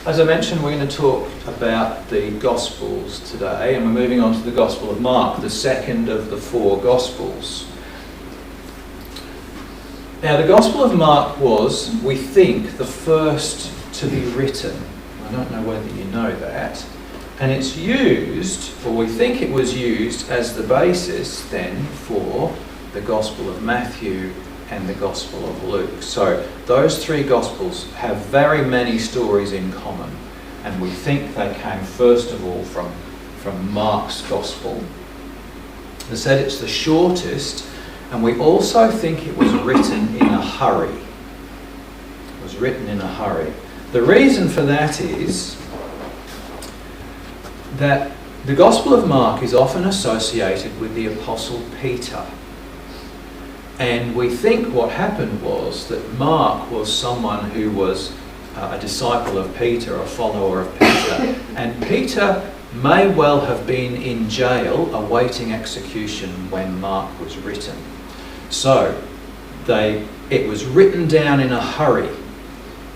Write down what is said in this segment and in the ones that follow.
As I mentioned, we're going to talk about the Gospels today, and we're moving on to the Gospel of Mark, the second of the four Gospels. Now, the Gospel of Mark was, we think, the first to be written. I don't know whether you know that. And it's used, or we think it was used, as the basis then for the Gospel of Matthew and the Gospel of Luke. So those three Gospels have very many stories in common, and we think they came first of all from Mark's Gospel. As I said, it's the shortest, and we also think it was written in a hurry. It was written in a hurry. The reason for that is that the Gospel of Mark is often associated with the Apostle Peter. And we think what happened was that Mark was someone who was a disciple of Peter, a follower of Peter. And Peter may well have been in jail awaiting execution when Mark was written. So it was written down in a hurry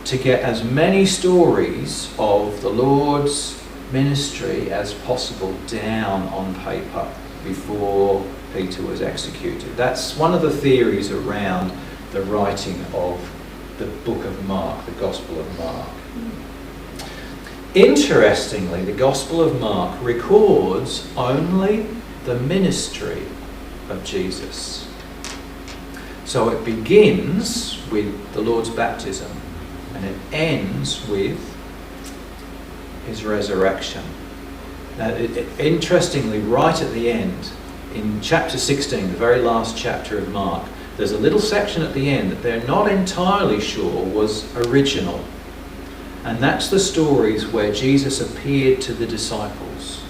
to get as many stories of the Lord's ministry as possible down on paper before Peter was executed. That's one of the theories around the writing of the book of Mark, the Gospel of Mark. Interestingly, the Gospel of Mark records only the ministry of Jesus. So it begins with the Lord's baptism and it ends with his resurrection. Now, interestingly, right at the end, in chapter 16, the very last chapter of Mark, there's a little section at the end that they're not entirely sure was original. And that's the stories where Jesus appeared to the disciples.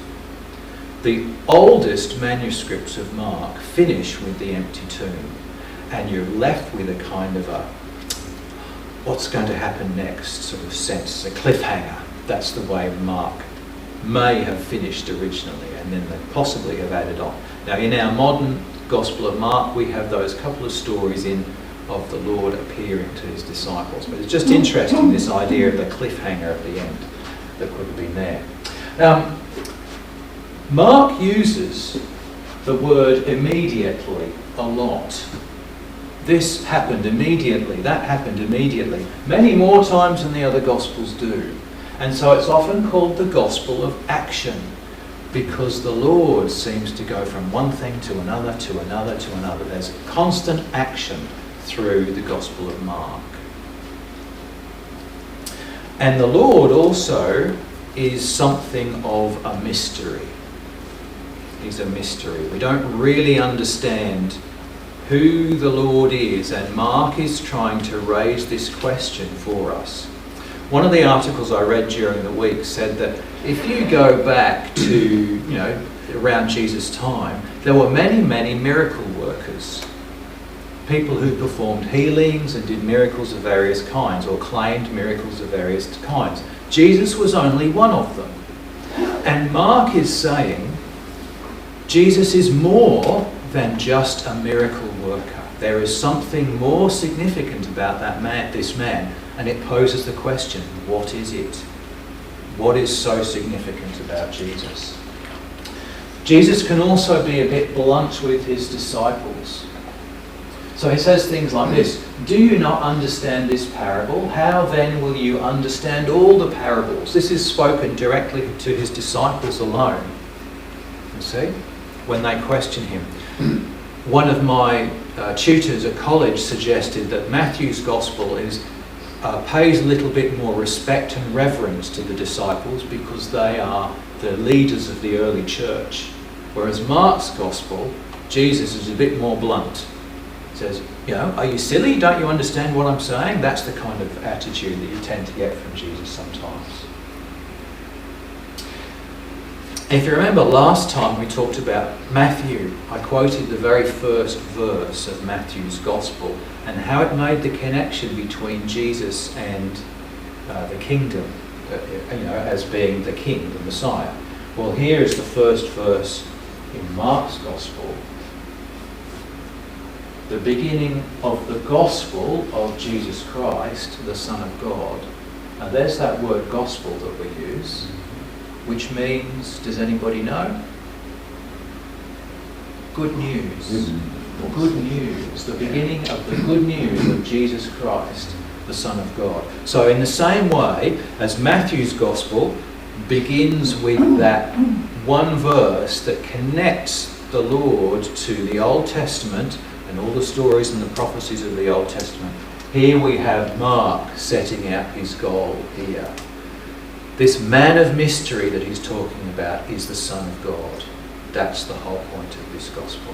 The oldest manuscripts of Mark finish with the empty tomb. And you're left with a kind of a what's going to happen next sort of sense, a cliffhanger. That's the way Mark may have finished originally, and then they possibly have added on. Now, in our modern Gospel of Mark, we have those couple of stories in of the Lord appearing to his disciples. But it's just interesting, this idea of the cliffhanger at the end that could have been there. Mark uses the word immediately a lot. This happened immediately, that happened immediately, many more times than the other Gospels do. And so it's often called the Gospel of Action, because the Lord seems to go from one thing to another, to another, to another. There's constant action through the Gospel of Mark. And the Lord also is something of a mystery. He's a mystery. We don't really understand who the Lord is, and Mark is trying to raise this question for us. One of the articles I read during the week said that if you go back to, around Jesus' time, there were many, many miracle workers. People who performed healings and did miracles of various kinds, or claimed miracles of various kinds. Jesus was only one of them. And Mark is saying Jesus is more than just a miracle worker. There is something more significant about this man, and it poses the question, what is it? What is so significant about Jesus? Jesus can also be a bit blunt with his disciples. So he says things like this: do you not understand this parable? How then will you understand all the parables? This is spoken directly to his disciples alone. You see? When they question him. One of my tutors at college suggested that Matthew's Gospel pays a little bit more respect and reverence to the disciples because they are the leaders of the early church. Whereas Mark's Gospel, Jesus is a bit more blunt. He says, are you silly? Don't you understand what I'm saying? That's the kind of attitude that you tend to get from Jesus sometimes. If you remember last time we talked about Matthew, I quoted the very first verse of Matthew's Gospel and how it made the connection between Jesus and the kingdom, as being the king, the Messiah. Well, here is the first verse in Mark's Gospel. The beginning of the Gospel of Jesus Christ, the Son of God, Now there's that word gospel that we use, which means, does anybody know? Good news. Good news. The beginning of the good news of Jesus Christ, the Son of God. So in the same way as Matthew's gospel begins with that one verse that connects the Lord to the Old Testament and all the stories and the prophecies of the Old Testament, here we have Mark setting out his goal here. This man of mystery that he's talking about is the Son of God. That's the whole point of this gospel.